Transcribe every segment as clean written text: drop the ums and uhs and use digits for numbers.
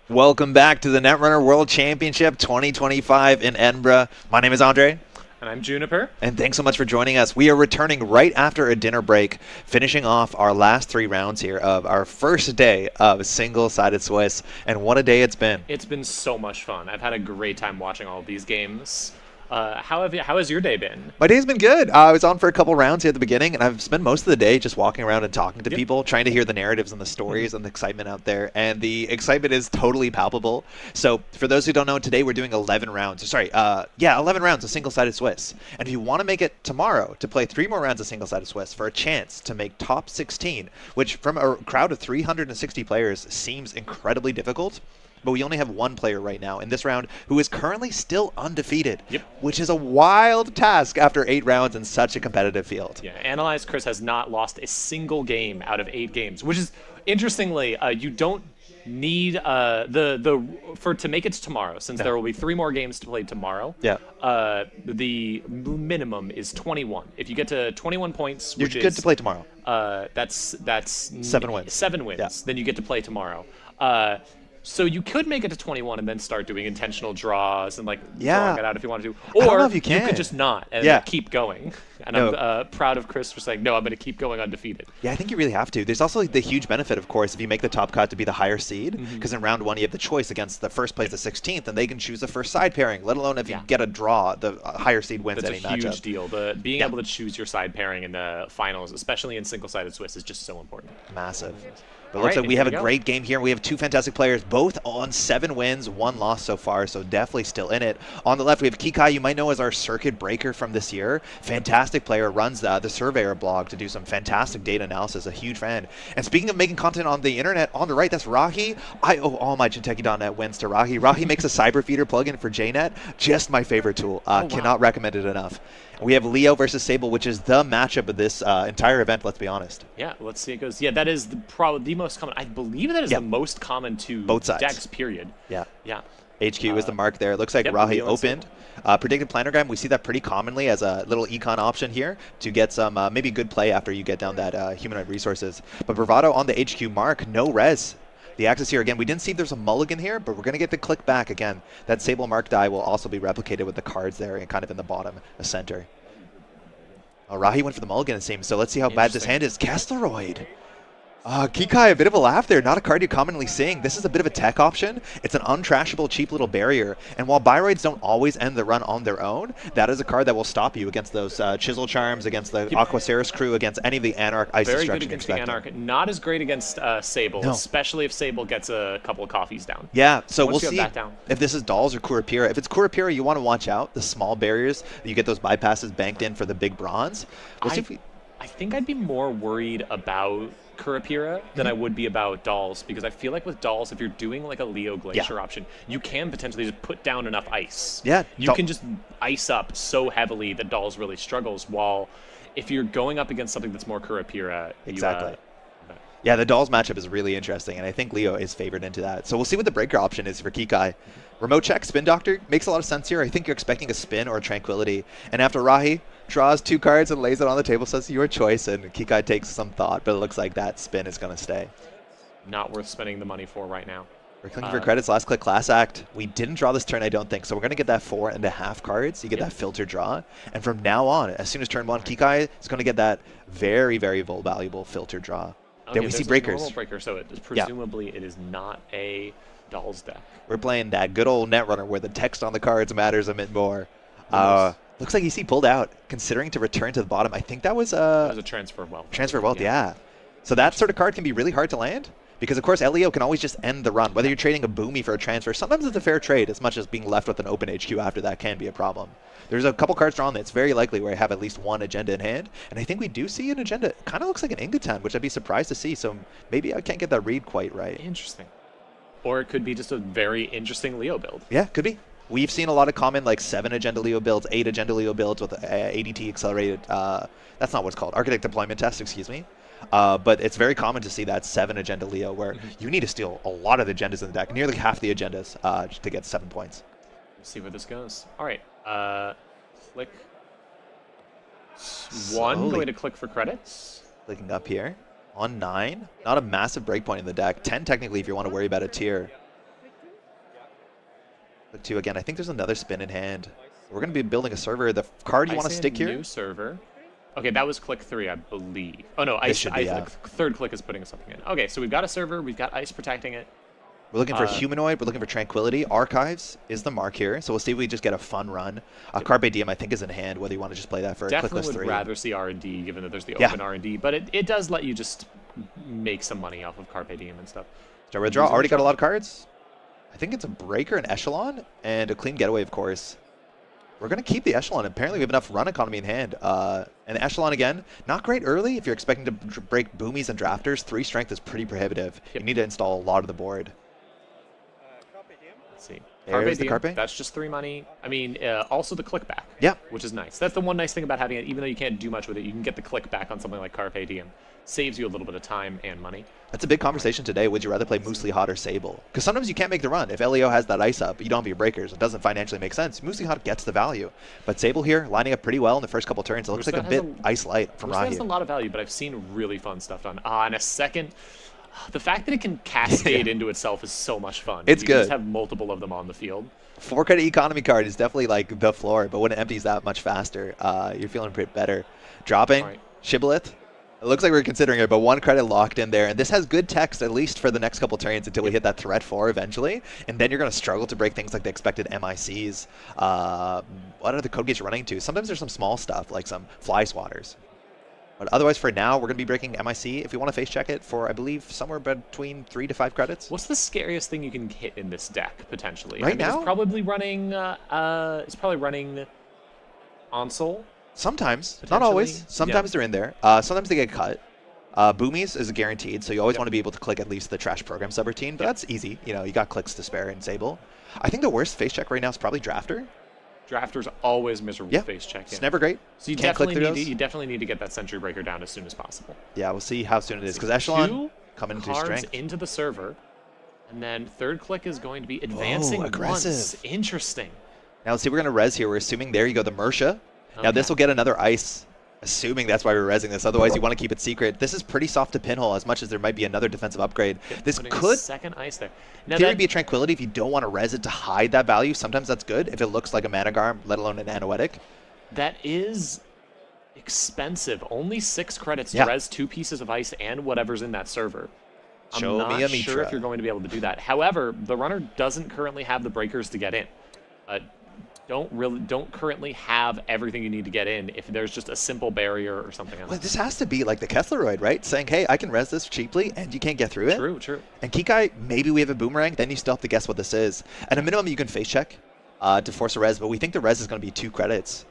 Welcome back to the Netrunner World Championship 2025 in Edinburgh. My name is Andre. And I'm Juniper. And thanks so much for joining us. We are returning right after a dinner break, finishing off our last 3 rounds here of our first day of single-sided Swiss. And what a day it's been. It's been so much fun. I've had a great time watching all of these games. How has your day been? My day's been good. I was on for a couple rounds here at the beginning, and I've spent most of the day just walking around and talking to people, trying to hear the narratives and the stories and the excitement out there. And the excitement is totally palpable. So for those who don't know, today we're doing 11 rounds. 11 rounds of single-sided Swiss. And if you want to make it tomorrow to play 3 more rounds of single-sided Swiss for a chance to make top 16, which from a crowd of 360 players seems incredibly difficult, but we only have one player right now in this round who is currently still undefeated, which is a wild task after 8 rounds in such a competitive field. Yeah, Analyze Chris has not lost a single game out of 8 games, which is, interestingly, you don't need to make it to tomorrow, since there will be 3 more games to play tomorrow. Yeah. The minimum is 21. If you get to 21 points, You're good to play tomorrow. That's 7 wins. 7 wins. Yeah. Then you get to play tomorrow. So you could make it to 21 and then start doing intentional draws and drawing it out if you want to. I don't Or know if you can. could just not and keep going. And I'm proud of Chris for saying, no, I'm going to keep going undefeated. Yeah, I think you really have to. There's also the huge benefit, of course, if you make the top cut to be the higher seed, because in round 1 you have the choice against the first place, the 16th, and they can choose the first side pairing, let alone if you get a draw, the higher seed wins any matchup. That's a huge deal. Being able to choose your side pairing in the finals, especially in single-sided Swiss, is just so important. Massive. But it looks like we have a great game here. We have 2 fantastic players, both on 7 wins, 1 loss so far, so definitely still in it. On the left, we have Kikai, you might know as our circuit breaker from this year. Fantastic player, runs the Surveyor blog to do some fantastic data analysis, a huge fan. And speaking of making content on the internet, on the right, that's Rhahi. I owe all my Jinteki.net wins to Rhahi. Rhahi makes a Cyberfeeder plugin for JNet, just my favorite tool. Cannot recommend it enough. We have Leo versus Sable, which is the matchup of this entire event, let's be honest. Yeah, let's see how it goes. Yeah, that is probably the most common. I believe that is the most common to both sides. decks, period. Yeah. Yeah. HQ is the mark there. It looks like Rhahi opened. Predicted planogram, we see that pretty commonly as a little econ option here to get some maybe good play after you get down that humanoid resources. But Bravado on the HQ mark, no res. The axis here, again, we didn't see if there's a mulligan here, but we're going to get the click back again. That Sable mark die will also be replicated with the cards there and kind of in the bottom, the center. Rhahi went for the mulligan, it seems, so let's see how bad this hand is. Castleroid. Kikai, a bit of a laugh there. Not a card you're commonly seeing. This is a bit of a tech option. It's an untrashable, cheap little barrier. And while Biroids don't always end the run on their own, that is a card that will stop you against those Chisel Charms, against the Aquaceris crew, against any of the Anarch Ice Destruction. Very good against the Anarch. Not as great against Sable, especially if Sable gets a couple of coffees down. Yeah, so we'll see if this is Dolls or Kurapira. If it's Kurapira, you want to watch out. The small barriers, you get those bypasses banked in for the big bronze. We'll see if I think I'd be more worried about Kurapira than I would be about Dolls, because I feel like with Dolls, if you're doing like a Leo Glacier option, you can potentially just put down enough ice. Yeah. You can just ice up so heavily that Dolls really struggles, while if you're going up against something that's more Kurapira, yeah, the Dolls matchup is really interesting, and I think Leo is favored into that. So we'll see what the breaker option is for Kikai. Remote check, Spin Doctor, makes a lot of sense here. I think you're expecting a spin or a Tranquility. And after Rhahi draws 2 cards and lays it on the table, says your choice, and Kikai takes some thought, but it looks like that spin is going to stay. Not worth spending the money for right now. We're clicking for credits, last click, class act. We didn't draw this turn, I don't think, so we're going to get that 4.5 cards. You get that filter draw, and from now on, as soon as turn 1, Kikai is going to get that very, very valuable filter draw. Okay, then we see breakers. Normal breaker, so presumably it is not a Dolls deck. We're playing that good old Netrunner where the text on the cards matters a bit more. Looks like EC pulled out, considering to return to the bottom. I think that was a Transfer of Wealth. Transfer of Wealth, yeah. So that sort of card can be really hard to land, because of course Leo can always just end the run. Whether you're trading a Boomy for a transfer, sometimes it's a fair trade, as much as being left with an open HQ after that can be a problem. There's a couple cards drawn that's very likely where I have at least one agenda in hand, and I think we do see an agenda. It kind of looks like an Ingotan, which I'd be surprised to see, so maybe I can't get that read quite right. Interesting. Or it could be just a very interesting Leo build. Yeah, could be. We've seen a lot of common, like 7 agenda Leo builds, 8 agenda Leo builds with ADT accelerated, that's not what's called, Architect Deployment Test, excuse me. But it's very common to see that 7 agenda Leo where you need to steal a lot of the agendas in the deck, nearly half the agendas to get 7 points. Let's see where this goes. All right, click. Slowly. 1, going to click for credits. Clicking up here. On 9, not a massive breakpoint in the deck. 10 technically if you want to worry about a tier. Click 2 again. I think there's another spin in hand. We're going to be building a server. The card you want to stick here? New server. Okay, that was click 3, I believe. Oh no, ice. Third click is putting something in. Okay, so we've got a server. We've got ice protecting it. We're looking for Humanoid. We're looking for Tranquility. Archives is the mark here. So we'll see if we just get a fun run. Carpe Diem, I think, is in hand, whether you want to just play that for Definitely clickless 3. would rather see R&D, given that there's the open R&D. But it does let you just make some money off of Carpe Diem and stuff. Start with draw. Already got a lot of cards. I think it's a Breaker, an Echelon, and a Clean Getaway, of course. We're going to keep the Echelon. Apparently, we have enough run economy in hand. And the Echelon, again, not great early. If you're expecting to break Boomies and Drafters, 3 strength is pretty prohibitive. Yep. You need to install a lot of the board. Let's see. There's the Carpe. That's just 3 money. I mean, also the click back. Yeah. Which is nice. That's the one nice thing about having it. Even though you can't do much with it, you can get the click back on something like Carpe Diem. Saves you a little bit of time and money. That's a big conversation today. Would you rather play Moosely Hot or Sable? Because sometimes you can't make the run. If LEO has that ice up, but you don't have your breakers, it doesn't financially make sense. Moosely Hot gets the value. But Sable here, lining up pretty well in the first couple turns. It looks like a bit ice light from Rhahi. Has a lot of value, but I've seen really fun stuff done. In a second, the fact that it can cascade into itself is so much fun. It's good. You just have multiple of them on the field. 4 credit economy card is definitely like the floor, but when it empties that much faster, you're feeling pretty better. Dropping, right. Shibboleth. It looks like we're considering it, but 1 credit locked in there. And this has good text, at least for the next couple turns, until we hit that threat 4 eventually. And then you're going to struggle to break things like the expected MICs. What are the code gates running to? Sometimes there's some small stuff, like some fly swatters. But otherwise, for now, we're going to be breaking MIC. If we want to face check it for, I believe, somewhere between 3 to 5 credits. What's the scariest thing you can hit in this deck, potentially? Right now? It's probably running, Onsol. Sometimes, not always. Sometimes they're in there. Sometimes they get cut. Boomies is guaranteed, so you always want to be able to click at least the trash program subroutine, but that's easy. You know, you got clicks to spare in Sable. I think the worst face check right now is probably Drafter. Drafter's always miserable face check. It's never great. So you definitely need to get that Sentry Breaker down as soon as possible. Yeah, we'll see how soon it is, because Echelon coming into strength. Into the server, and then third click is going to be advancing once. Interesting. Now let's see, we're going to res here. We're assuming there you go, the Mersha. Now this will get another ice, assuming that's why we're resing this. Otherwise, you want to keep it secret. This is pretty soft to pinhole, as much as there might be another defensive upgrade. This could second ice there. Now theory be a Tranquility if you don't want to res it to hide that value. Sometimes that's good if it looks like a Managarm, let alone an Anoetic. That is expensive. Only 6 credits to res 2 pieces of ice and whatever's in that server. I'm not sure if you're going to be able to do that. However, the runner doesn't currently have the breakers to get in. Don't currently have everything you need to get in if there's just a simple barrier or something else. Well, this has to be like the Kessleroid, right? Saying, hey, I can res this cheaply and you can't get through it. True. And Kikai, maybe we have a Boomerang, then you still have to guess what this is. At a minimum, you can face check to force a res, but we think the res is going to be 2 credits.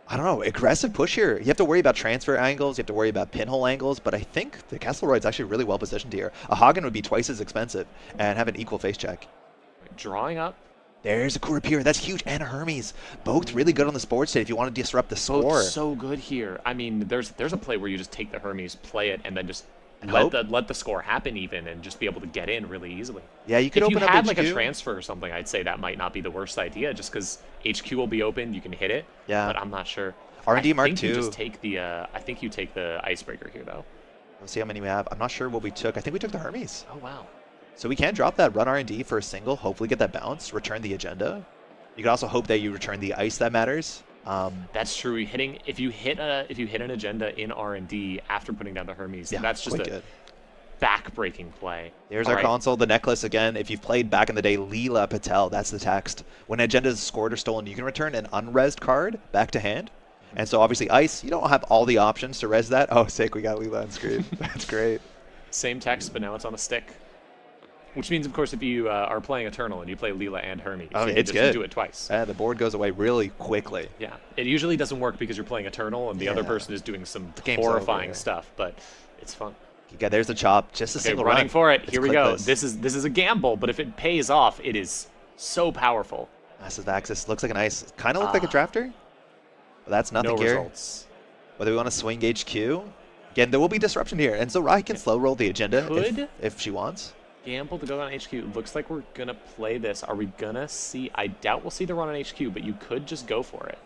I don't know, aggressive push here. You have to worry about transfer angles, you have to worry about pinhole angles, but I think the Kessleroid's actually really well positioned here. A Hagen would be twice as expensive and have an equal face check. Drawing up. There's a Kurapir. That's huge. And a Hermes. Both really good on the board state if you want to disrupt the score. Both so good here. I mean, there's a play where you just take the Hermes, play it, and then just let the score happen even and just be able to get in really easily. Yeah, you could open up HQ. If you had like a transfer or something, I'd say that might not be the worst idea just because HQ will be open, you can hit it. Yeah. But I'm not sure. R&D Mark II. I think you just take the, I think you take the Icebreaker here, though. Let's see how many we have. I'm not sure what we took. I think we took the Hermes. Oh, wow. So we can drop that run R&D for a single, hopefully get that bounce, return the agenda. You can also hope that you return the ice that matters. That's true. If you hit an agenda in R&D after putting down the Hermes, that's just a back-breaking play. There's our console, the necklace again. If you've played back in the day, Leela Patel, that's the text. When an agenda is scored or stolen, you can return an unresed card back to hand. And so obviously ice, you don't have all the options to res that. Oh, sick, we got Leela on screen. That's great. Same text, but now it's on a stick. Which means, of course, if you are playing Eternal and you play Leela and Hermes, you it's good. Do it twice. The board goes away really quickly. Yeah, it usually doesn't work because you're playing Eternal and the other person is doing some horrifying stuff, but it's fun. Okay, there's the chop. Just a single running run. For it. Here we go. This is a gamble, but if it pays off, it is so powerful. Massive Axis looks like an ice. Kind of look like a drafter. But that's nothing no here. Results. Whether we want to swing HQ. Again, there will be disruption here, and so Rhahi can slow roll the agenda if she wants. Gamble to go on HQ. Looks like we're going to play this. Are we going to see? I doubt we'll see the run on HQ, but you could just go for it.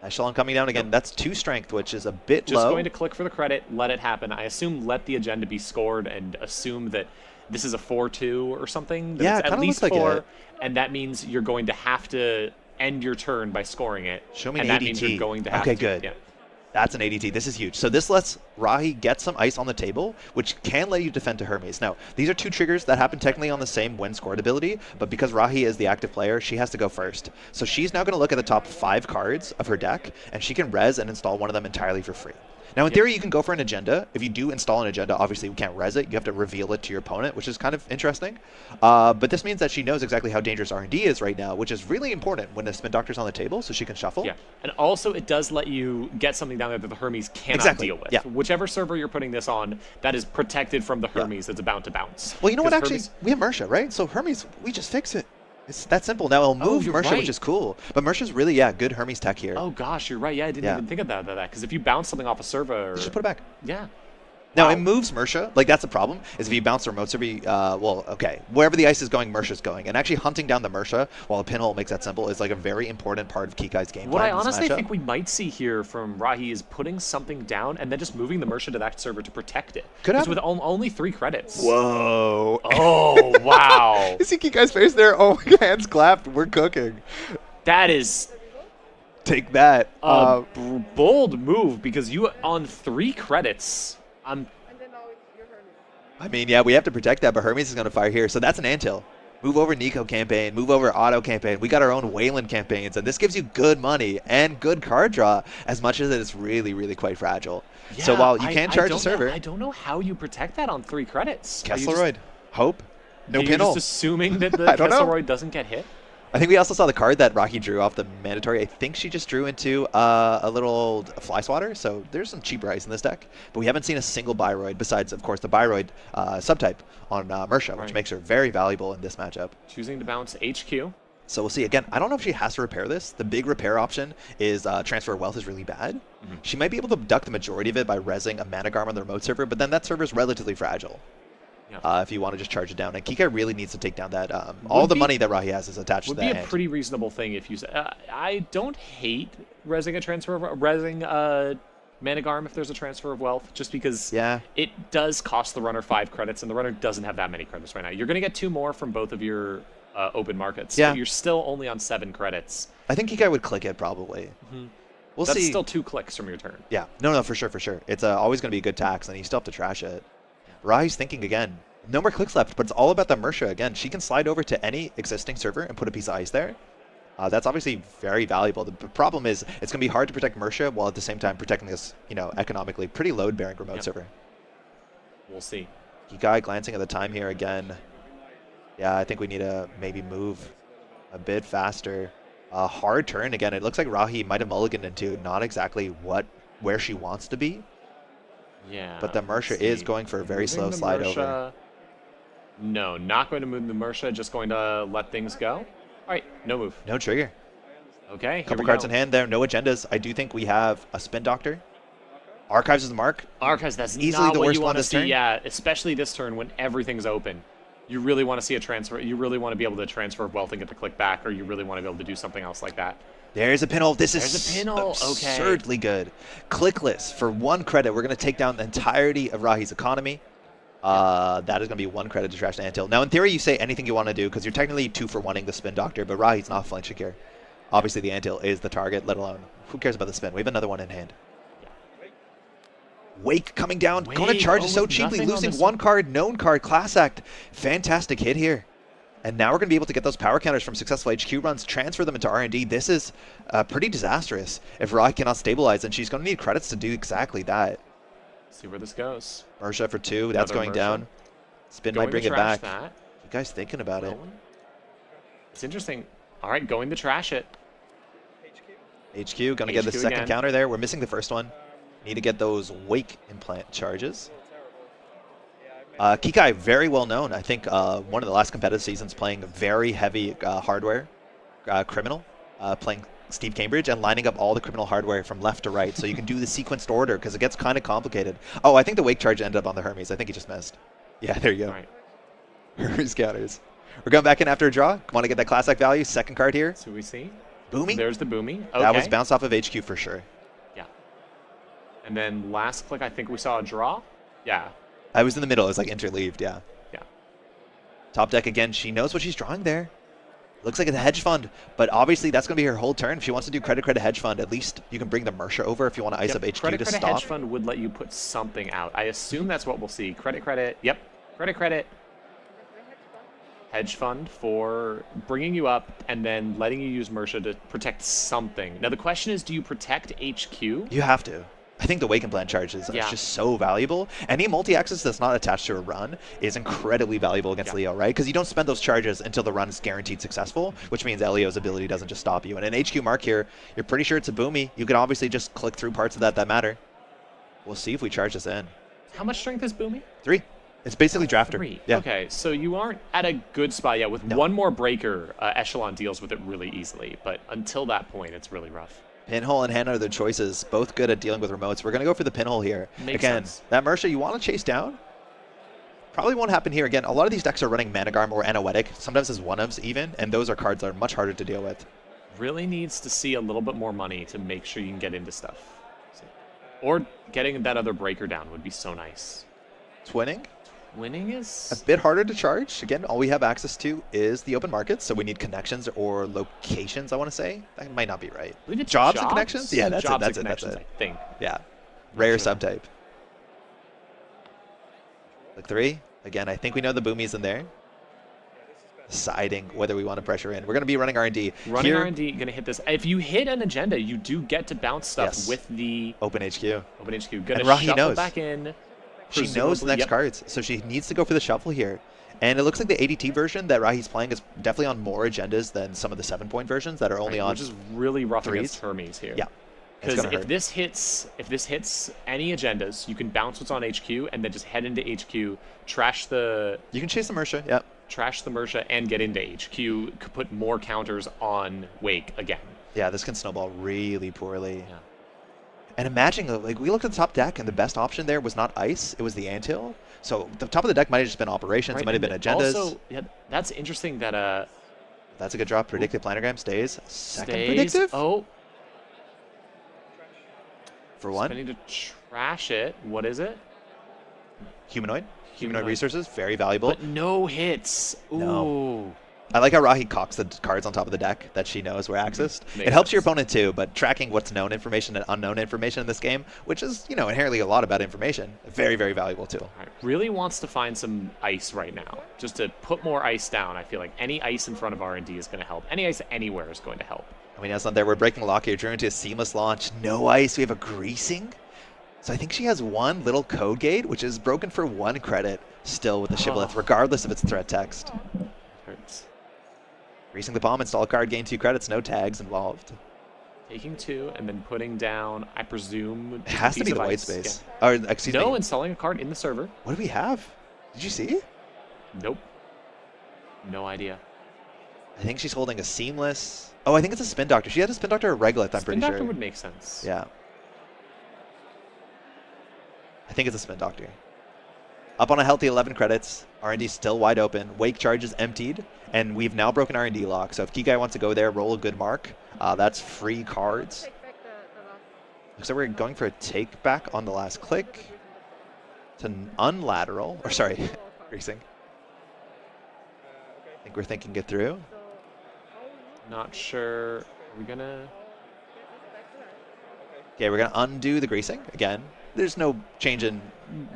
Echelon coming down again. That's 2 strength, which is a bit low. Just going to click for the credit, let it happen. I assume let the agenda be scored and assume that this is a 4-2 or something. Yeah, it's it at least looks like 4, it. and that means you're going to have to end your turn by scoring it. Show me and an that ADT. means you're going to have okay, to. good. Yeah. That's an ADT. This is huge. So this lets Rhahi get some ice on the table, which can let you defend to Hermes. Now, these are 2 triggers that happen technically on the same when scored ability, but because Rhahi is the active player, she has to go first. So she's now going to look at the top 5 cards of her deck, and she can res and install one of them entirely for free. Now, in theory, you can go for an agenda. If you do install an agenda, obviously we can't res it. You have to reveal it to your opponent, which is kind of interesting. But this means that she knows exactly how dangerous R&D is right now, which is really important when the Spin Doctor's on the table, so she can shuffle. Yeah, and also it does let you get something down there that the Hermes cannot deal with. Yeah. Whichever server you're putting this on, that is protected from the Hermes that's about to bounce. Well, you know what, actually? We have Mersha, right? So Hermes, we just fix it. It's that simple. Now it'll move Mersha, which is cool. But Mersha's really, good Hermes tech here. Oh gosh, you're right. Yeah, I didn't even think about that. Because if you bounce something off a server... You just put it back. Yeah. Now, it moves Mersha. Like, that's the problem, is if you bounce the remote server, wherever the ice is going, Mersha's going. And actually hunting down the Mersha while a pinhole makes that simple is, like, a very important part of Kikai's game. What I honestly think we might see here from Rhahi is putting something down and then just moving the Mersha to that server to protect it. Could happen. With only 3 credits. Whoa. Oh, wow. You see Kikai's face there? Oh, hands clapped. We're cooking. That is... Take that. A bold move, because you, on 3 credits... I mean, yeah, we have to protect that, but Hermes is going to fire here. So that's an anthill. Move over Nico campaign, move over Auto campaign. We got our own Wayland campaigns, and this gives you good money and good card draw, as much as it's really, really quite fragile. Yeah, so while you can charge a server... I don't know how you protect that on 3 credits. Kessleroyd. Hope. No pinhole. You're just assuming that the Kessleroyd doesn't get hit? I think we also saw the card that Rhahi drew off the mandatory. I think she just drew into a little fly swatter, so there's some cheaper ice in this deck. But we haven't seen a single Byroid besides, of course, the Byroid subtype on Mersha, which makes her very valuable in this matchup. Choosing to bounce HQ. So we'll see. Again, I don't know if she has to repair this. The big repair option is transfer of wealth is really bad. She might be able to duck the majority of it by rezzing a Managarm on the remote server, but then that server is relatively fragile. If you want to just charge it down. And Kikai really needs to take down that. All the money that Rhahi has is attached to that. Would be a pretty reasonable thing if you say, I don't hate rezzing a Managarm if there's a transfer of wealth, just because it does cost the runner 5 credits, and the runner doesn't have that many credits right now. You're going to get 2 more from both of your open markets. So you're still only on 7 credits. I think Kikai would click it, probably. We'll see. That's still 2 clicks from your turn. Yeah. No, for sure. It's always going to be a good tax, and you still have to trash it. Rhahi's thinking again. No more clicks left, but it's all about the Mersha again. She can slide over to any existing server and put a piece of ice there. That's obviously very valuable. The problem is it's going to be hard to protect Mersha while at the same time protecting this, economically pretty load-bearing remote server. We'll see. Kikai glancing at the time here again. Yeah, I think we need to maybe move a bit faster. Hard turn again. It looks like Rhahi might have mulliganed into not exactly where she wants to be. Yeah. But the Mersha is going for a very slow slide over. No, not going to move the Mersha, just going to let things go. All right, no move. No trigger. Okay, couple cards in hand there, no agendas. I do think we have a Spin Doctor. Archives is the mark. Archives, that's easily not the what worst you want one to see. Yeah, especially this turn when everything's open. You really want to see a transfer. You really want to be able to transfer wealth and get the click back, or you really want to be able to do something else like that. There's a pinhole. This is absurdly good. Clickless for 1 credit. We're going to take down the entirety of Rhahi's economy. That is going to be 1 credit to trash the Anthill. Now, in theory, you say anything you want to do because you're technically 2 for 1ing the Spin Doctor, but Rhahi's not flinching here. Obviously, the Anthill is the target, let alone who cares about the spin. We have another one in hand. Wake coming down. Going to charge it so cheaply, losing 1 card, known card, Class Act. Fantastic hit here. And now we're going to be able to get those power counters from successful HQ runs, transfer them into R&D. This is pretty disastrous if Rhahi cannot stabilize, and she's going to need credits to do exactly that. See where this goes. Mersha for 2. That's going down. Spin might bring it back. You guys thinking about it? It's interesting. All right, going to trash it. HQ, going to get the second counter there. We're missing the first one. Need to get those Wake implant charges. Kikai, very well known. I think one of the last competitive seasons playing very heavy hardware, criminal, playing Steve Cambridge and lining up all the criminal hardware from left to right so you can do the sequenced order because it gets kind of complicated. Oh, I think the Wake charge ended up on the Hermes. I think he just missed. Yeah, there you go. All right. Hermes counters. We're going back in after a draw. Want to get that Class Act value. Second card here. So we see. Booming. There's the booming. Okay. That was bounced off of HQ for sure. Yeah. And then last click, I think we saw a draw. Yeah. I was in the middle. It was like interleaved, yeah. Yeah. Top deck again. She knows what she's drawing there. Looks like it's a hedge fund, but obviously that's going to be her whole turn. If she wants to do credit hedge fund, at least you can bring the Mersha over if you want to ice up HQ to stop. Hedge fund would let you put something out. I assume that's what we'll see. Credit. Yep. Credit. Hedge fund for bringing you up and then letting you use Mersha to protect something. Now the question is, do you protect HQ? You have to. I think the Wake and Plan charge is just so valuable. Any multi-axis that's not attached to a run is incredibly valuable against Leo, right? Because you don't spend those charges until the run is guaranteed successful, which means Leo's ability doesn't just stop you. And an HQ mark here, you're pretty sure it's a boomy. You can obviously just click through parts of that matter. We'll see if we charge this in. How much strength is boomy? 3. It's basically drafter. 3. Yeah. Okay, so you aren't at a good spot yet. With one more breaker, Echelon deals with it really easily. But until that point, it's really rough. Pinhole and Hannah are the choices, both good at dealing with remotes. We're going to go for the Pinhole here. Makes Again, sense. That Mersha you want to chase down. Probably won't happen here. Again, a lot of these decks are running Managarm or Anoetic, sometimes as one-ofs even, and those are cards that are much harder to deal with. Really needs to see a little bit more money to make sure you can get into stuff. Or getting that other breaker down would be so nice. Twinning? Winning is a bit harder to charge. Again, all we have access to is the open market, so we need connections or locations, I want to say. That might not be right. Jobs and connections? Yeah, that's it. I think. Yeah. Rare subtype. Look 3. Again, I think we know the boomies in there. Deciding whether we want to pressure in. We're going to be running R&D. Running R&D, going to hit this. If you hit an agenda, you do get to bounce stuff with the Open HQ. Going to shuffle back in. She knows the next cards, so she needs to go for the shuffle here. And it looks like the ADT version that Rhahi's playing is definitely on more agendas than some of the 7-point versions that are only on. Which is really rough 3s. Against Hermes here. Yeah. Because if this hits any agendas, you can bounce what's on HQ and then just head into HQ, trash the. You can chase the Mersha, yeah. Trash the Mersha and get into HQ. Could put more counters on Wake again. Yeah, this can snowball really poorly. Yeah. And imagine, like, we looked at the top deck, and the best option there was not ice; it was the anthill. So the top of the deck might have just been operations, it might have been agendas. Also, yeah, that's interesting that that's a good drop. Predictive planogram stays. Second predictive. Oh. For one. Spending to trash it. What is it? Humanoid resources, very valuable. But no hits. Ooh. No. I like how Rhahi cocks the cards on top of the deck that she knows were accessed. It helps your opponent too, but tracking what's known information and unknown information in this game, which is, inherently a lot about information, very, very valuable too. Right. Really wants to find some ice right now, just to put more ice down. I feel like any ice in front of R&D is going to help. Any ice anywhere is going to help. I mean, that's not there. We're breaking the lock here. Drew into a seamless launch. No ice. We have a greasing. So I think she has one little code gate, which is broken for 1 credit still with the Shibboleth, regardless of its threat text. Hurts. Greasing the bomb, install a card, gain 2 credits, no tags involved. Taking 2 and then putting down, I presume, it has to be the white space. Yeah. Or, excuse me. No, installing a card in the server. What do we have? Did you see? Nope. No idea. I think she's holding a seamless. Oh, I think it's a Spin Doctor. She had a Spin Doctor or Regolith, I'm pretty sure. Spin Doctor would make sense. Yeah. I think it's a Spin Doctor. Up on a healthy 11 credits. R&D still wide open. Wake charge is emptied. And we've now broken R&D lock. So if Kikai wants to go there, roll a good mark. That's free cards. Looks like we're going for a take back on the last click. To unlateral. Or sorry, greasing. I think we're thinking it through. Not sure. Are we going to... Okay, we're going to undo the greasing again. There's no change in...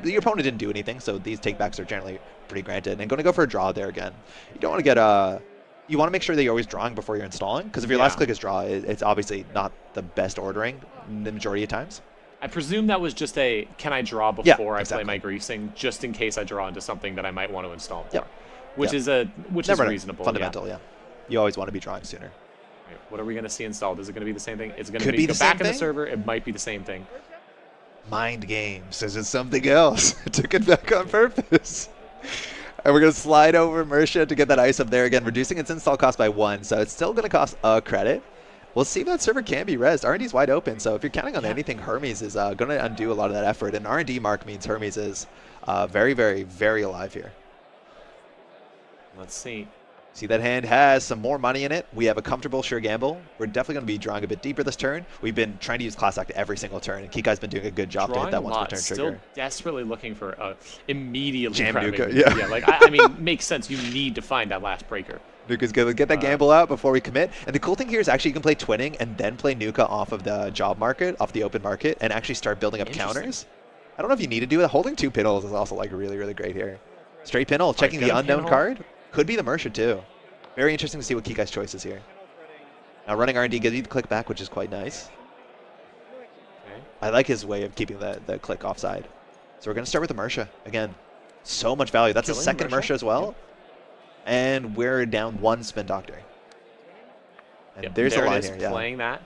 Your opponent didn't do anything, so these takebacks are generally pretty granted. And going to go for a draw there again. You don't want to get a... You want to make sure that you're always drawing before you're installing, because if your last click is draw, it's obviously not the best ordering the majority of times. I presume that was just a, can I draw before I play my greasing, just in case I draw into something that I might want to install more. Which is reasonable. Fundamental, yeah. You always want to be drawing sooner. Right, what are we going to see installed? Is it going to be the same thing? Is it going to be the back of the server? It might be the same thing. Mind games says it's something else. Took it back on purpose. And we're going to slide over Mersha to get that ice up there again, reducing its install cost by 1. So it's still going to cost a credit. We'll see if that server can be rezzed. R&D's wide open, so if you're counting on anything, Hermes is going to undo a lot of that effort. And R&D mark means Hermes is very, very, very alive here. Let's see. See, that hand has some more money in it. We have a comfortable sure gamble. We're definitely going to be drawing a bit deeper this turn. We've been trying to use Class Act every single turn, and Kikai's been doing a good job to hit that once per turn trigger. Still desperately looking for immediately jam grabbing. Nuka, yeah. Yeah, like, I mean, makes sense. You need to find that last breaker. Nuka's going to get that gamble out before we commit. And the cool thing here is actually you can play Twinning and then play Nuka off of the job market, off the open market, and actually start building up counters. I don't know if you need to do that. Holding 2 Pinnles is also like really, really great here. Straight Pinnle, checking the unknown card. Could be the Mersha too. Very interesting to see what Kikai's choice is here. Now running R&D gives you the click back, which is quite nice. Okay. I like his way of keeping the click offside. So we're going to start with the Mersha. Again, so much value. That's a second Mersha as well. Yep. And we're down 1 Spin Doctor. And there's a line here. Playing that.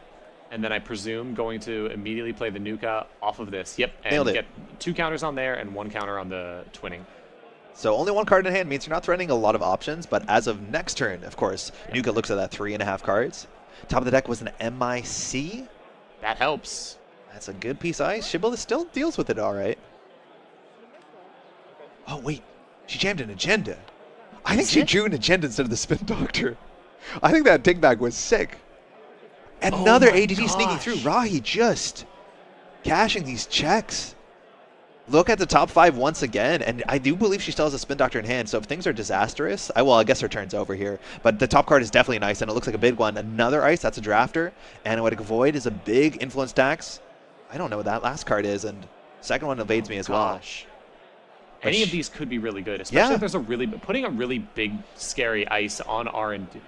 And then I presume going to immediately play the Nuka off of this. Yep. And Nailed it. Get 2 counters on there and 1 counter on the Twinning. So only 1 card in hand means you're not threatening a lot of options, but as of next turn, of course, Nuka looks at that 3.5 cards. Top of the deck was an MIC. That helps. That's a good piece of ice. Sable still deals with it all right. Oh, wait. She jammed an agenda. I think she drew an agenda instead of the Spin Doctor. I think that take back was sick. Another ADD sneaking through. Rhahi just cashing these checks. Look at the top 5 once again, and I do believe she still has a Spin Doctor in hand, so if things are disastrous, well, I guess her turn's over here. But the top card is definitely nice, and it looks like a big one. Another ice, that's a drafter. Analytic Void is a big influence tax. I don't know what that last card is, and second one evades me as well. Any of these could be really good, especially if there's putting a really big, scary ice on R&D.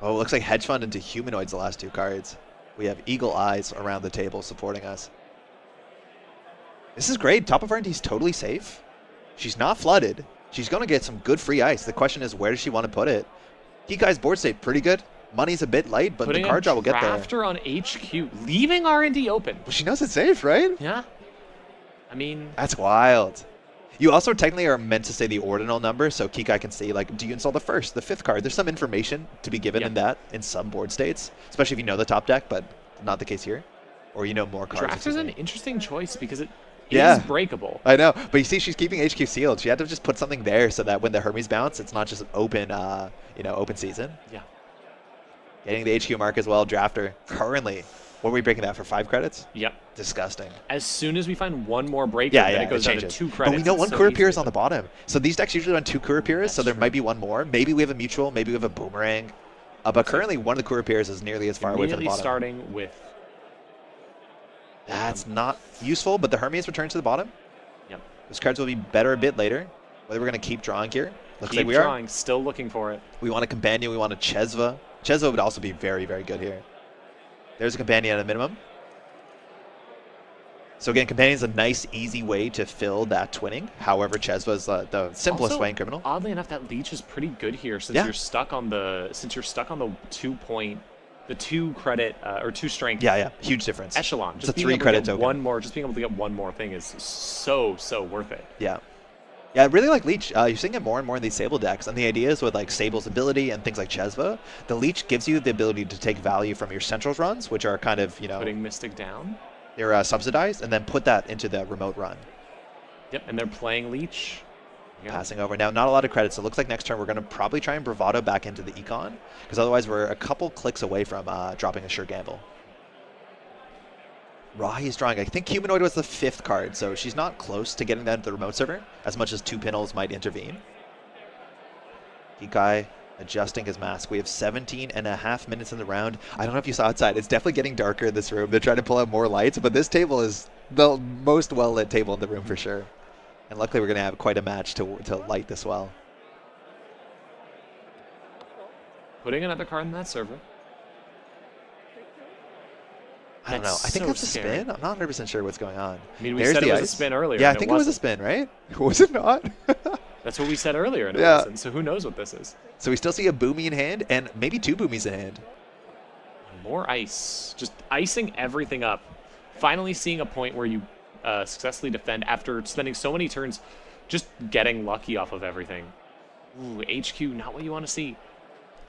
Oh, it looks like Hedge Fund into Humanoids the last 2 cards. We have Eagle Eyes around the table supporting us. This is great. Top of R&D is totally safe. She's not flooded. She's going to get some good free ice. The question is, where does she want to put it? Kikai's board state pretty good. Money's a bit light, but the card draw will get there. Drafter on HQ, leaving R&D open. Well, she knows it's safe, right? Yeah. I mean... That's wild. You also technically are meant to say the ordinal number, so Kikai can see, like, do you install the 1st, the 5th card? There's some information to be given in that, in some board states, especially if you know the top deck, but not the case here. Or you know more cards. Drafter's an interesting choice because it is breakable. I know, but you see she's keeping HQ sealed. She had to just put something there so that when the Hermes bounce, it's not just an open, open season. Yeah. Getting the HQ mark as well, Drafter. Currently, what are we breaking that for, 5 credits? Yep. Disgusting. As soon as we find 1 more breaker, then it goes down to 2 credits. But we know 1 Kurapir is on the bottom. So these decks usually run 2 Kurapirs, so there might be 1 more. Maybe we have a mutual, maybe we have a boomerang. But currently, 1 of the Kurapirs is nearly as far away from the bottom. Starting with... That's not useful, but the Hermes returns to the bottom. Yep. Those cards will be better a bit later. Whether we're going to keep drawing here. Looks like we are. Still looking for it. We want a Companion. We want a Chesva. Chesva would also be very, very good here. There's a Companion at a minimum. So again, Companion's a nice, easy way to fill that Twinning. However, Chesva's the simplest way in Criminal. Oddly enough, that Leech is pretty good here since you're stuck on the 2-point. The 2 credit or 2 strength. Yeah, huge difference. Echelon. Just it's a 3 credit token. Just being able to get 1 more thing is so worth it. Yeah. Yeah, I really like Leech. You're seeing it more and more in these Sable decks, and the idea is with like Sable's ability and things like Chesva, the Leech gives you the ability to take value from your Centrals runs, which are kind of, putting Mystic down. They're subsidized, and then put that into the remote run. Yep, and they're playing Leech. Passing over. Now, not a lot of credits. So it looks like next turn we're going to probably try and Bravado back into the Econ, because otherwise we're a couple clicks away from dropping a sure gamble. Rhahi is drawing. I think Humanoid was the 5th card, so she's not close to getting that into the remote server, as much as 2 Pinnles might intervene. Kikai adjusting his mask. We have 17.5 minutes in the round. I don't know if you saw outside. It's definitely getting darker in this room. They're trying to pull out more lights, but this table is the most well-lit table in the room for sure. And luckily, we're going to have quite a match to light this well. Putting another card in that server. I don't know. I think that's a spin. I'm not 100% sure what's going on. I mean, we said it was a spin earlier. Yeah, I think it was a spin, right? Was it not? That's what we said earlier, and it wasn't. So who knows what this is? So we still see a Boomy in hand, and maybe 2 Boomies in hand. More ice. Just icing everything up. Finally seeing a point where you successfully defend after spending so many turns just getting lucky off of everything. Ooh, HQ, not what you want to see.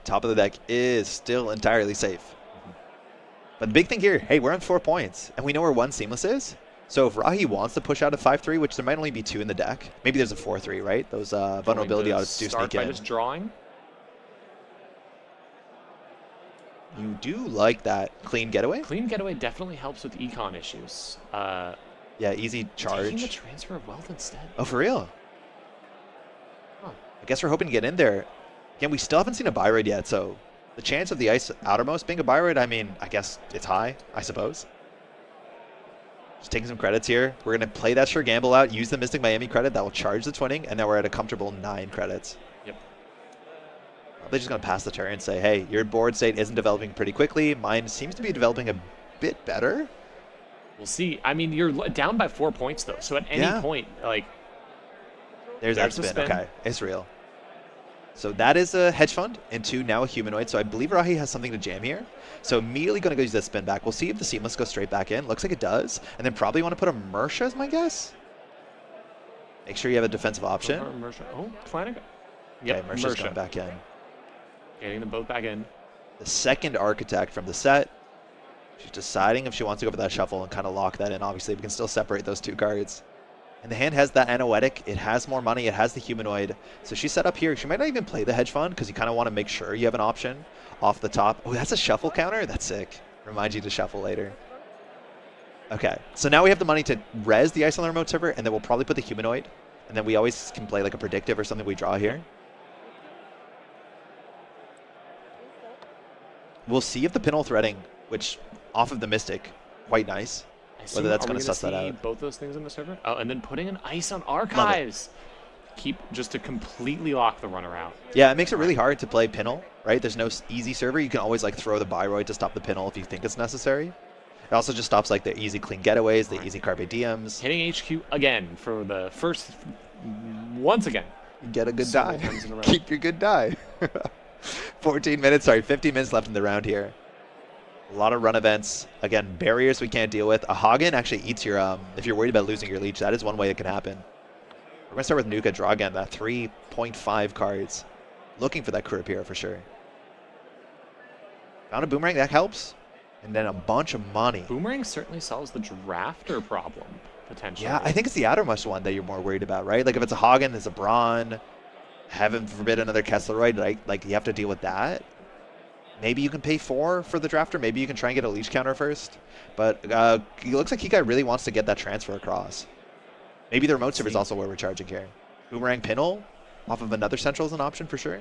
Top of the deck is still entirely safe. But the big thing here, hey, we're on 4 points, and we know where 1 Seamless is. So if Rhahi wants to push out a 5-3, which there might only be 2 in the deck, maybe there's a 4-3, right? Those vulnerability audits do sneak in. By just drawing? You do like that clean getaway? Clean getaway definitely helps with econ issues. Yeah, easy charge. Taking the transfer of wealth instead. Oh, for real? Huh. I guess we're hoping to get in there. Again, we still haven't seen a buy rate yet, so the chance of the ice outermost being a buy rate, I mean, I guess it's high, I suppose. Just taking some credits here. We're going to play that sure gamble out, use the Mystic Miami credit. That will charge the twinning, and now we're at a comfortable 9 credits. Yep. Probably just going to pass the turn and say, hey, your board state isn't developing pretty quickly. Mine seems to be developing a bit better. We'll see. I mean, you're down by 4 points, though. So at any point, like... There's that spin. Okay, it's real. So that is a hedge fund into now a humanoid. So I believe Rhahi has something to jam here. So immediately going to go use that spin back. We'll see if the Seamless goes straight back in. Looks like it does. And then probably want to put a Mersha as my guess. Make sure you have a defensive option. Oh, Flanagan. Yep, okay, Mersha's going back in. Getting them both back in. The second Architect from the set. She's deciding if she wants to go for that shuffle and kind of lock that in. Obviously, we can still separate those 2 cards. And the hand has that Anoetic. It has more money. It has the humanoid. So she's set up here. She might not even play the hedge fund because you kind of want to make sure you have an option off the top. Oh, that's a shuffle counter? That's sick. Reminds you to shuffle later. Okay, so now we have the money to res the ice on the remote server, and then we'll probably put the humanoid. And then we always can play like a predictive or something we draw here. We'll see if the pinhole threading, which off of the Mystic, quite nice. Whether that's going to suss that out. Both those things in the server. Oh, and then putting an ice on archives. Keep just to completely lock the runner out. Yeah, it makes it really hard to play pinhole, right? There's no easy server. You can always like throw the Biroid to stop the pinhole if you think it's necessary. It also just stops like the easy clean getaways, the easy Carpe Diems. Hitting HQ again for the first, once again. You get a good die. Keep your good die. 15 minutes left in the round here. A lot of run events. Again, barriers we can't deal with. A Hagen actually eats your, if you're worried about losing your leech, that is one way it can happen. We're going to start with Nuka, draw again, that 3.5 cards. Looking for that Kurapira for sure. Found a Boomerang, that helps. And then a bunch of money. Boomerang certainly solves the drafter problem, potentially. Yeah, I think it's the outermost one that you're more worried about, right? Like if it's a Hagen, it's a Braun. Heaven forbid another Kessleroid, right? Like you have to deal with that. Maybe you can pay 4 for the drafter. Maybe you can try and get a leech counter first. But it looks like Kikai really wants to get that transfer across. Maybe the remote server is also where we're charging here. Boomerang pinhole off of another central is an option for sure.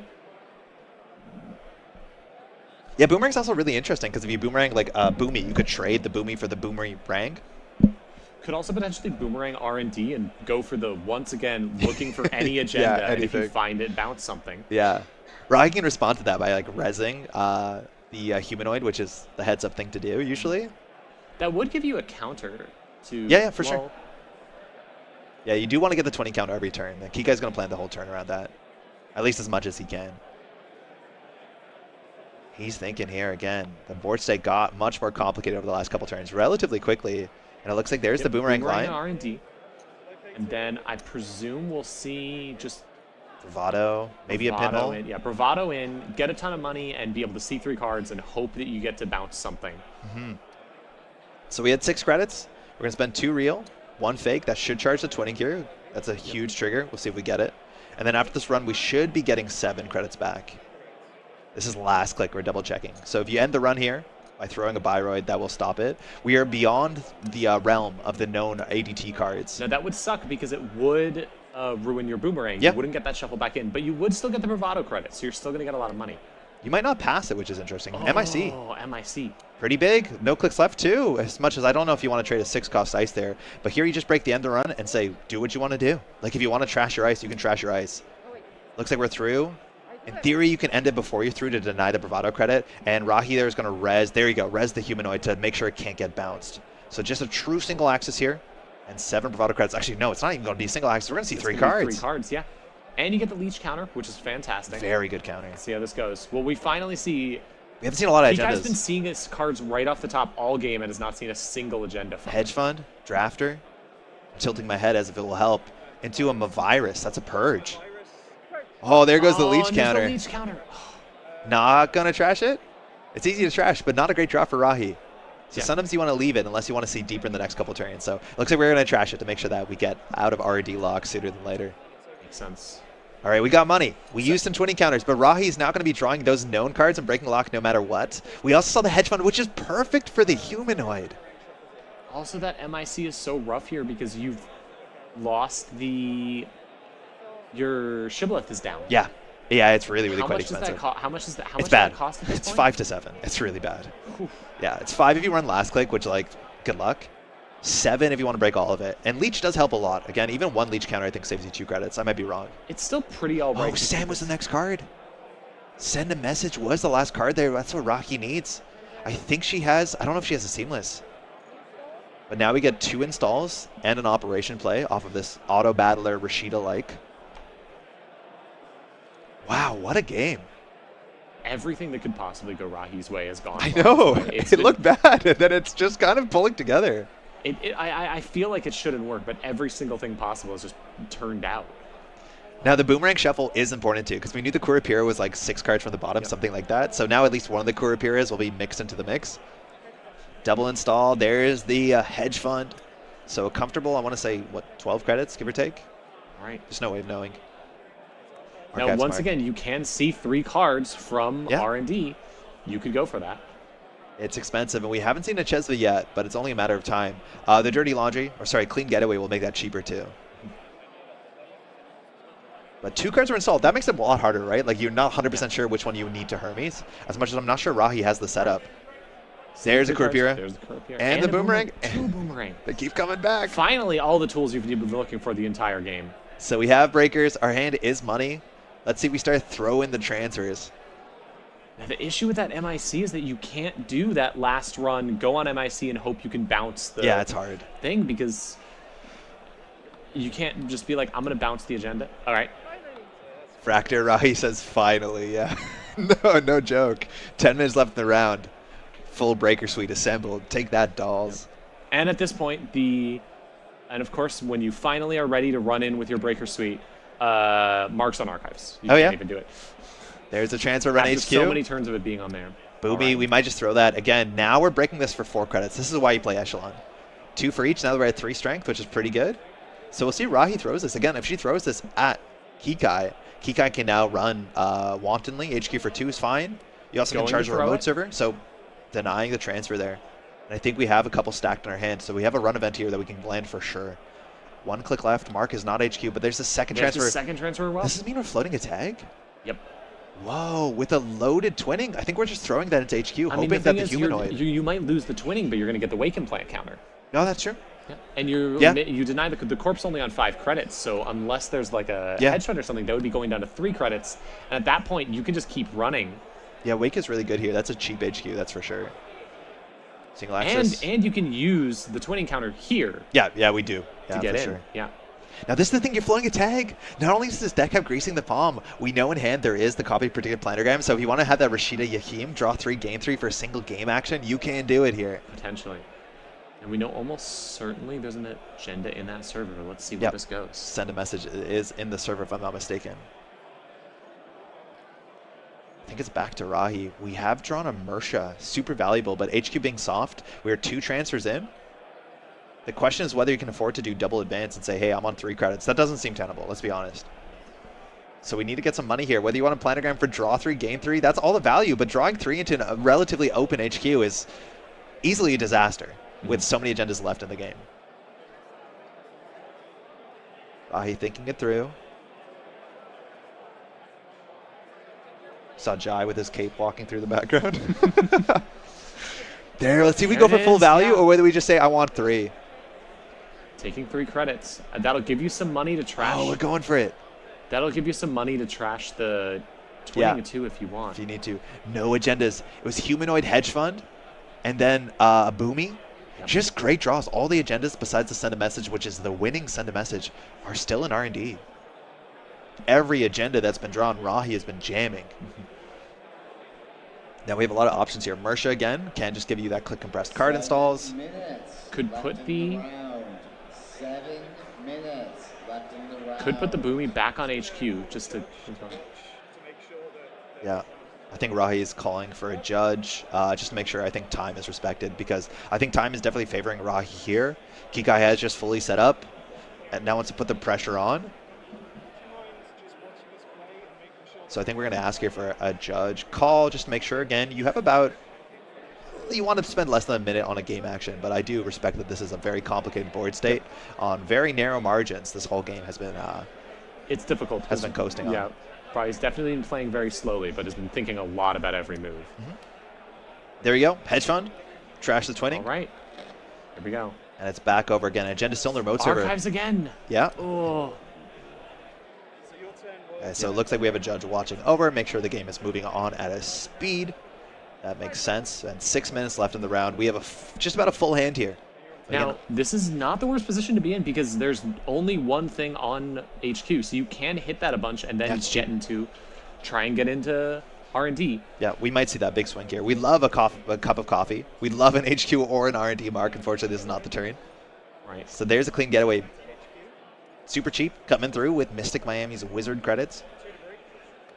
Yeah, Boomerang's also really interesting because if you Boomerang like Boomy, you could trade the Boomy for the Boomerang. Could also potentially Boomerang R&D and go for the, once again, looking for any agenda. Yeah, and if you find it, bounce something. Yeah. Rhahi can respond to that by like rezzing the humanoid, which is the heads-up thing to do usually. That would give you a counter to... Yeah, for sure. Yeah, you do want to get the 20 counter every turn. Kikai's going to plan the whole turn around that. At least as much as he can. He's thinking here again. The board state got much more complicated over the last couple turns relatively quickly. And it looks like there's the Boomerang line. R&D. And then I presume we'll see just... Bravado, maybe a pinhole. Yeah, Bravado in, get a ton of money, and be able to see 3 cards and hope that you get to bounce something. So we had 6 credits. We're going to spend 2 real, 1 fake. That should charge the twinning here. That's a huge trigger. We'll see if we get it. And then after this run, we should be getting 7 credits back. This is last click. We're double checking. So if you end the run here by throwing a Biroid, that will stop it. We are beyond the realm of the known ADT cards. Now that would suck because it would... ruin your Boomerang. Yep. You wouldn't get that shuffle back in, but you would still get the Bravado credit, so you're still going to get a lot of money. You might not pass it, which is interesting. Oh, MIC. MIC. Pretty big. No clicks left, too. As much as I don't know if you want to trade a 6-cost ice there. But here you just break the end of the run and say, do what you want to do. Like, if you want to trash your ice, you can trash your ice. Looks like we're through. In theory, you can end it before you're through to deny the Bravado credit. And Rhahi there is going to res. There you go. Res the humanoid to make sure it can't get bounced. So just a true single axis here. And 7 Bravado credits. Actually, no, it's not even going to be single axis. We're going to see 3 cards. 3 cards, yeah. And you get the leech counter, which is fantastic. Very good counter. Let's see how this goes. Well, we finally see... We haven't seen a lot of agendas. Kikai's been seeing his cards right off the top all game and has not seen a single agenda from Hedge fund, drafter. I'm tilting my head as if it will help. Into a Mavirus. That's a purge. Oh, there goes the leech counter. The leech counter. Not going to trash it? It's easy to trash, but not a great draw for Rhahi. So Yeah. sometimes you want to leave it unless you want to see deeper in the next couple turns. So it looks like we're going to trash it to make sure that we get out of R&D lock sooner than later. Makes sense. All right, we got money. We used some twinning counters, but Rhahi's now going to be drawing those known cards and breaking lock no matter what. We also saw the hedge fund, which is perfect for the humanoid. Also, that MIC is so rough here because you've lost the... Your Shibboleth is down. Yeah. Yeah, it's really quite expensive. How much is that? How much it's bad. Does that cost at this it's point? 5 to 7. It's really bad. Oof. Yeah, it's 5 if you run last click, which, like, good luck. 7 if you want to break all of it. And Leech does help a lot. Again, even one Leech counter I think saves you 2 credits. I might be wrong. It's still pretty all right. Oh, Sam was the next card. Send a message was the last card there. That's what Rhahi needs. I think she has... I don't know if she has a Seamless. But now we get 2 installs and an operation play off of this auto battler Rashida-like. Wow, what a game. Everything that could possibly go Rhahi's way has gone. I know. It looked bad, and then it's just kind of pulling together. I feel like it shouldn't work, but every single thing possible has just turned out. Now, the Boomerang Shuffle is important, too, because we knew the Kurapira was like 6 cards from the bottom, something like that. So now at least one of the Kurapiras will be mixed into the mix. Double install. There's the hedge fund. So comfortable, I want to say, what, 12 credits, give or take? All right. There's no way of knowing. Now, once again, you can see 3 cards from R&D. You could go for that. It's expensive, and we haven't seen a Chesva yet, but it's only a matter of time. The Dirty Laundry, or sorry, Clean Getaway will make that cheaper, too. But 2 cards are installed. That makes it a lot harder, right? Like, you're not 100% sure which one you need to Hermes, as much as I'm not sure Rhahi has the setup. There's a Kurapira. And the Boomerang. 2 Boomerang. They keep coming back. Finally, all the tools you've been looking for the entire game. So we have breakers. Our hand is money. Let's see if we start throwing the transfers. Now, the issue with that MIC is that you can't do that last run, go on MIC, and hope you can bounce the it's hard. Thing, because you can't just be like, I'm going to bounce the agenda. All right. Fractor Rhahi says, finally, yeah. No joke. 10 minutes left in the round. Full breaker suite assembled. Take that, dolls. And at this point, and of course, when you finally are ready to run in with your breaker suite, marks on archives. You can't even do it. There's a transfer run HQ. So many turns of it being on there. Boomy, we might just throw that. Again, now we're breaking this for 4 credits. This is why you play Echelon. 2 for each. Now that we're at 3 strength, which is pretty good. So we'll see Rhahi throws this. Again, if she throws this at Kikai, Kikai can now run wantonly. HQ for 2 is fine. You also can charge a remote server, so denying the transfer there. And I think we have a couple stacked in our hand, so we have a run event here that we can land for sure. 1 click left. Mark is not HQ, but there's a second transfer. There's a second transfer as well. Does this mean we're floating a tag? Yep. Whoa, with a loaded twinning? I think we're just throwing that into HQ, hoping that the humanoid... You might lose the twinning, but you're going to get the Wake Implant counter. No, that's true. Yeah. And you deny the corpse only on 5 credits, so unless there's like a hedge fund or something, that would be going down to 3 credits. And at that point, you can just keep running. Yeah, Wake is really good here. That's a cheap HQ, that's for sure. Single access. And you can use the twinning counter here. Yeah, we do. To get in. Sure. Yeah. Now this is the thing, you're floating a tag. Not only does this deck have Greasing the Palm, we know in hand there is the copy predicted planogram, so if you want to have that Rashida Yahim draw 3, game 3 for a single game action, you can do it here. Potentially. And we know almost certainly there's an agenda in that server. Let's see where this goes. Send a message is in the server if I'm not mistaken. I think it's back to Rhahi. We have drawn a Mersha, super valuable, but HQ being soft, we're 2 transfers in. The question is whether you can afford to do double advance and say, hey, I'm on 3 credits. That doesn't seem tenable, let's be honest. So we need to get some money here. Whether you want a planogram for draw 3, game 3, that's all the value, but drawing 3 into a relatively open HQ is easily a disaster with so many agendas left in the game. Rhahi thinking it through. Saw Jai with his cape walking through the background. There, let's see if we go for full value or whether we just say, I want 3. Taking 3 credits. That'll give you some money to trash. Oh, we're going for it. That'll give you some money to trash the twinning too if you want. If you need to. No agendas. It was Humanoid Hedge Fund and then a Boomy. Yep. Just great draws. All the agendas besides the Send a Message, which is the winning Send a Message, are still in R&D. Every agenda that's been drawn, Rhahi has been jamming. Now we have a lot of options here. Mersha again can just give you that click compressed card installs. Could put the 7 minutes left in the round. Could put the Boomy back on HQ just to. Yeah, I think Rhahi is calling for a judge just to make sure I think time is respected, because I think time is definitely favoring Rhahi here. Kikai has just fully set up and now wants to put the pressure on. So I think we're going to ask here for a judge call just to make sure, again, you have about, you want to spend less than a minute on a game action, but I do respect that this is a very complicated board state on very narrow margins. This whole game has been it's difficult. Has been coasting yeah, on. Probably definitely been playing very slowly, but has been thinking a lot about every move. There you go. Hedge fund. Trash the twinning. All right. Here we go. And it's back over again. Agenda still in the remote server. Archives again. Yeah. Oh. Okay, so it looks like we have a judge watching over. Make sure the game is moving on at a speed. That makes sense. And 6 minutes left in the round. We have just about a full hand here. Now, this is not the worst position to be in because there's only one thing on HQ, so you can hit that a bunch and then try and get into R&D. Yeah, we might see that big swing here. We love a cup of coffee. We love an HQ or an R&D mark. Unfortunately, this is not the turn. Right. So there's a clean getaway. Super cheap, coming through with Mystic Miami's Wizard credits.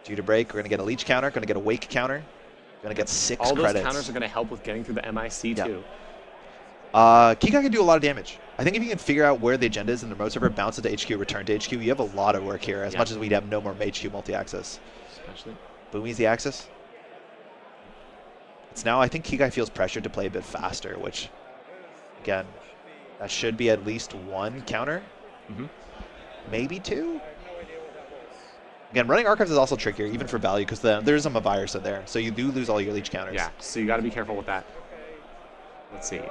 Due to break, we're going to get a Leech counter, going to get a Wake counter. Going to get 6 credits. All those counters are going to help with getting through the MIC too. Kikai can do a lot of damage. I think if you can figure out where the agenda is in the remote server, bounce it to HQ, return to HQ, you have a lot of work here, as much as we'd have no more HQ multi-access. Especially. Boomy's the axis. It's now, I think Kikai feels pressured to play a bit faster, which, again, that should be at least 1 counter. Maybe 2? Again, running Archives is also trickier, even for value, because there's a virus in there, so you do lose all your Leech counters. Yeah, so you got to be careful with that. Let's see.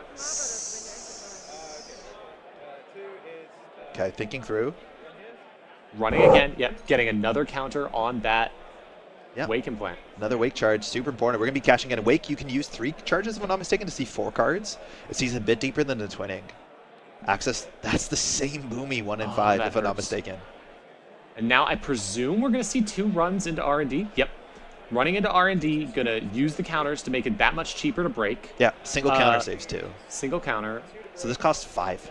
Okay, thinking through. Running again. Yep, getting another counter on that Wake implant. Another Wake charge, super important. We're going to be cashing in a Wake. You can use 3 charges, if I'm not mistaken, to see 4 cards. It sees a bit deeper than the twinning. Access, that's the same Boomy 1 in 5, if I'm not mistaken. And now I presume we're going to see 2 runs into R&D. Yep. Running into R&D, going to use the counters to make it that much cheaper to break. Yeah, single counter saves 2. Single counter. So this costs 5.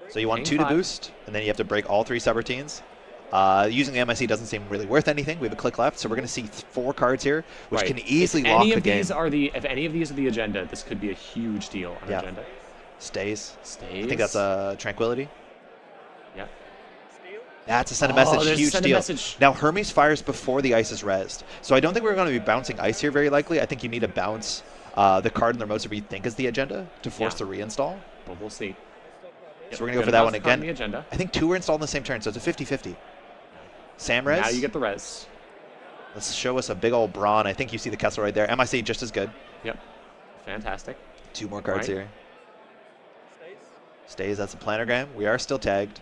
So you want 2 to boost, and then you have to break all 3 subroutines. Using the MIC doesn't seem really worth anything. We have a click left, so we're going to see 4 cards here, which can easily lock the game. If any of these are the agenda, this could be a huge deal on agenda. Stays. Stays. I think that's a Tranquility. Yeah. That's a send a message, huge deal. Message. Now, Hermes fires before the ice is rezzed. So I don't think we're going to be bouncing ice here very likely. I think you need to bounce the card in the remote server you think is the agenda to force the reinstall. But we'll see. So we're going to go for that one again. The agenda. I think 2 were installed in the same turn, so it's a 50-50. Sam res. Now you get the res. Let's show us a big old Brawn. I think you see the Kessel right there. MIC just as good. Yep. Fantastic. 2 more cards here. Stays, that's a planogram. We are still tagged.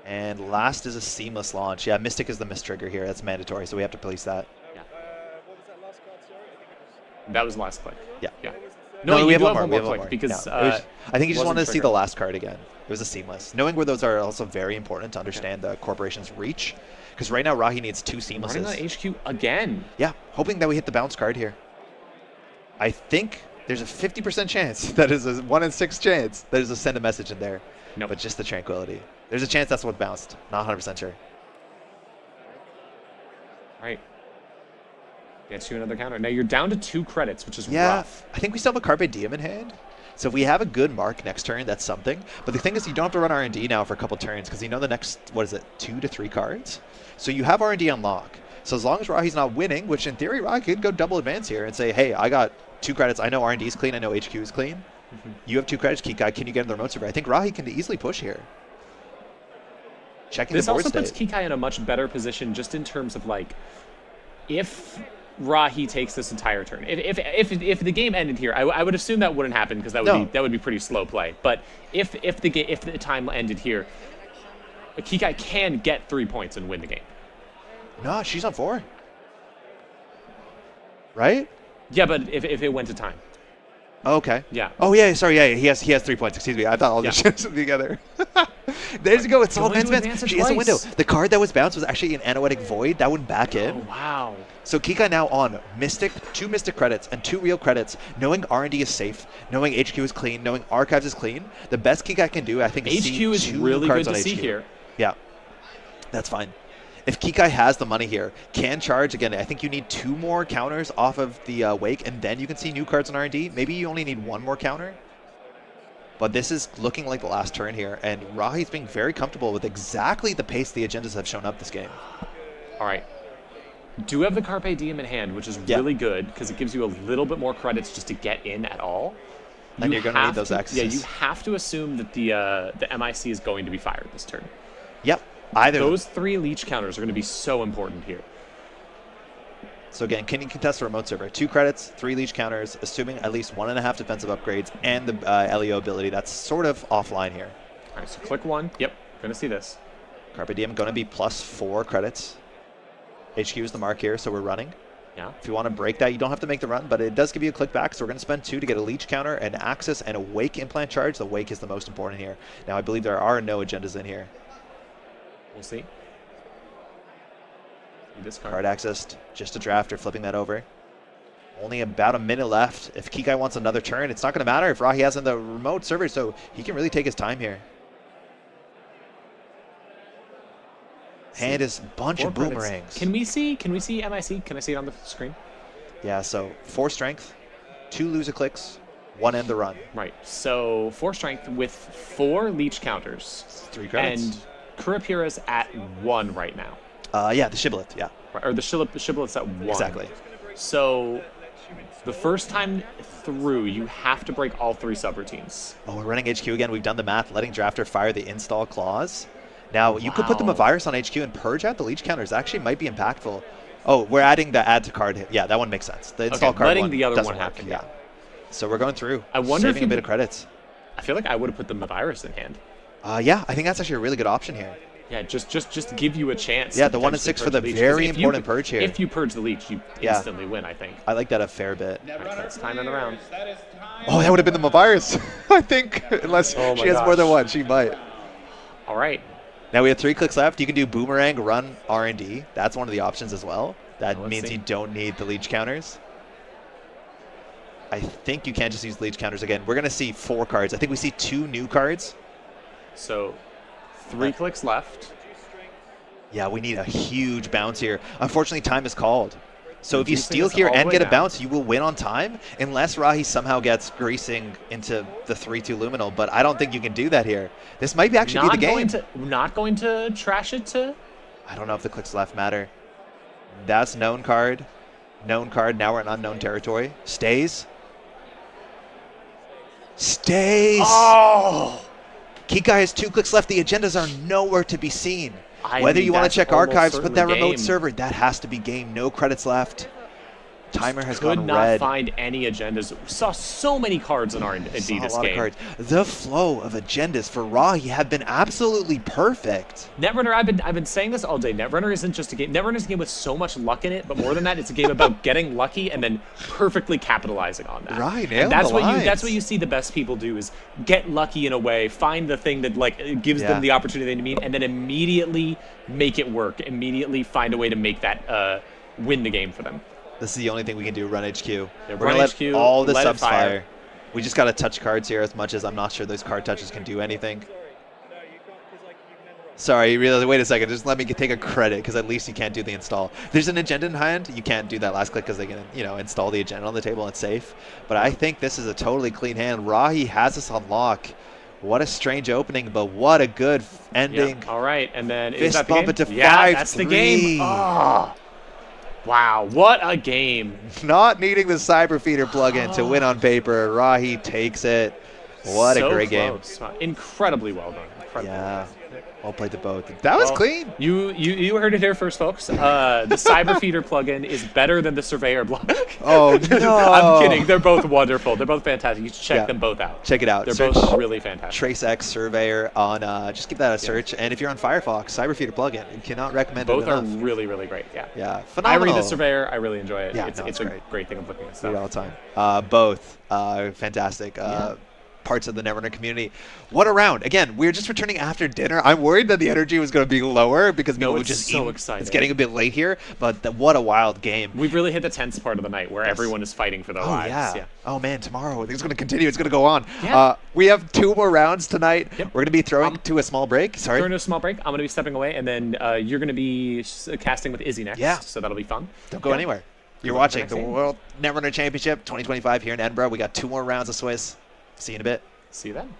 And last is a seamless launch. Yeah, Mystic is the miss trigger here. That's mandatory, so we have to police that. Yeah. That was the last click. Yeah. Yeah. No, we have one more. Click because I think you just wanted to see the last card again. It was a seamless. Knowing where those are also very important to understand the corporation's reach. Because right now, Rhahi needs 2 seamlesses. Running on HQ again. Yeah, hoping that we hit the bounce card here. I think there's a 50% chance that is a 1 in 6 chance that is a send a message in there. Nope. But just the Tranquility. There's a chance that's what bounced. Not 100% sure. Right. Gets you another counter. Now you're down to 2 credits, which is rough. I think we still have a Carpe Diem in hand. So if we have a good mark next turn, that's something. But the thing is, you don't have to run R&D now for a couple turns because you know the next, 2 to 3 cards? So you have R&D on lock. So as long as Rhahi's not winning, which in theory Rhahi could go double advance here and say, hey, I got 2 credits. I know R&D is clean. I know HQ is clean. You have 2 credits, Kikai. Can you get in the remote server? I think Rhahi can easily push here. Checking the board state. This also puts Kikai in a much better position just in terms of, like, if Rhahi takes this entire turn. If the game ended here, I would assume that wouldn't happen because that would be pretty slow play. But if the time ended here, Kikai can get 3 points and win the game. No, she's on 4. Right? Yeah, but if it went to time. Okay. Yeah. Oh yeah, sorry, yeah, he has 3 points. Excuse me, I thought all the shits were together. There you go. It's all advance. She has a window. The card that was bounced was actually an Anoetic Void. That went back in. Oh wow. So Kikai now on Mystic, 2 Mystic credits and 2 real credits. Knowing R&D is safe, knowing HQ is clean, knowing Archives is clean. The best Kikai can do, I think, is HQ is really good to see here. Yeah, that's fine. If Kikai has the money here, can charge again. I think you need 2 more counters off of the Wake, and then you can see new cards on R&D. Maybe you only need 1 more counter. But this is looking like the last turn here, and Rhahi's being very comfortable with exactly the pace the agendas have shown up this game. All right, do have the Carpe Diem in hand, which is really good because it gives you a little bit more credits just to get in at all. And you're going to need those accesses. Yeah, you have to assume that the MIC is going to be fired this turn. Yep. Either those 3 leech counters are going to be so important here. So again, can you contest the remote server? 2 credits, 3 leech counters, assuming at least 1.5 defensive upgrades and the LEO ability. That's sort of offline here. All right, so click 1. Yep, going to see this. Carpe Diem going to be +4 credits. HQ is the mark here, so we're running. Yeah. If you want to break that, you don't have to make the run, but it does give you a click back, so we're going to spend 2 to get a leech counter, an access, and a wake implant charge. The wake is the most important here. Now, I believe there are no agendas in here. We'll see. This card accessed, just a drafter, flipping that over. Only about a minute left. If Kikai wants another turn, it's not going to matter if Rhahi has in the remote server, so he can really take his time here. Hand is a bunch of boomerangs. Can we see MIC? Can I see it on the screen? Yeah, so 4 strength, 2 loser clicks, 1 end the run. Right, so 4 strength with 4 leech counters. 3 credits. And Tripp Mirror is at 1 right now. Yeah, the shibboleth, yeah. Right, or the shibboleth's at 1. Exactly. So the first time through, you have to break all 3 subroutines. Oh, we're running HQ again. We've done the math, letting drafter fire the install clause. Now, you could put them a virus on HQ and purge out the leech counters. Actually might be impactful. Oh, we're adding the add to card. Yeah, that one makes sense. The install card letting one the other doesn't one happen. Yeah. So we're going through. I wonder saving a bit of credits. I feel like I would have put the virus in hand. Yeah, I think that's actually a really good option here. Yeah, just give you a chance. Yeah, the 1 and 6 for the very important purge here. If you purge the leech, you instantly win, I think. I like that a fair bit. Right, let's time it around. Oh, that would have been the Mavirus, I think. Unless she has more than 1, she might. All right. Now we have 3 clicks left. You can do Boomerang, Run, R&D. That's one of the options as well. That means you don't need the leech counters. I think you can't just use leech counters again. We're going to see 4 cards. I think we see 2 new cards. So 3 clicks left. Yeah, we need a huge bounce here. Unfortunately, time is called. So if you steal here and get a bounce, you will win on time, unless Rhahi somehow gets greasing into the 3-2 Luminal. But I don't think you can do that here. This might actually be the game. Not going to trash it to? I don't know if the clicks left matter. That's known card. Known card. Now we're in unknown territory. Stays. Stays. Oh! Kikai has 2 clicks left. The agendas are nowhere to be seen. Whether you want to check archives, put that remote server, that has to be game. No credits left. Timer has gone red. Could not find any agendas. Saw so many cards in R&D this game. Of cards. The flow of agendas for Rhahi have been absolutely perfect. Netrunner, I've been saying this all day. Netrunner isn't just a game. Netrunner is a game with so much luck in it, but more than that, it's a game about getting lucky and then perfectly capitalizing on that. Right, that's what you see the best people do is get lucky in a way, find the thing that gives them the opportunity they need, and then immediately make it work. Immediately find a way to make that win the game for them. This is the only thing we can do, run HQ. Yeah, we're going to let all the subs fire. We just got to touch cards here as much as I'm not sure those card touches can do anything. Sorry, wait a second. Just let me take a credit because at least you can't do the install. If there's an agenda in hand, you can't do that last click because they can install the agenda on the table and it's safe. But I think this is a totally clean hand. Rhahi has us on lock. What a strange opening, but what a good ending. Yeah. All right, and then is that the game? It to 5-3. That's the game. Oh. Wow, what a game. Not needing the Cyber Feeder plugin to win on paper. Rhahi takes it. What a great game. Incredibly well done. Yeah. Well played to both. That was clean. You heard it here first, folks. The Cyber Feeder plugin is better than the Surveyor block. Oh, no. I'm kidding. They're both wonderful. They're both fantastic. You should check them both out. Check it out. They're both really fantastic. TraceX Surveyor on, just give that a search. And if you're on Firefox, Cyber Feeder plugin, you cannot recommend both it enough. Both are really, really great. Yeah. Yeah. Phenomenal. I read the Surveyor. I really enjoy it. Yeah, it's a great thing of looking at stuff. Read all the time. Both fantastic. Parts of the Netrunner community. What a round. Again, we're just returning after dinner. I'm worried that the energy was going to be lower because people would just so excited. It's getting a bit late here, but what a wild game. We've really hit the tense part of the night where everyone is fighting for their lives. Yeah. Oh, man, tomorrow it's going to continue. It's going to go on. Yeah. We have 2 more rounds tonight. Yep. We're going to be throwing to a small break. Sorry. Throwing to a small break. I'm going to be stepping away, and then you're going to be casting with Izzy next. Yeah. So that'll be fun. Don't go anywhere. You're watching the World Netrunner Championship 2025 here in Edinburgh. We got 2 more rounds of Swiss. See you in a bit. See you then.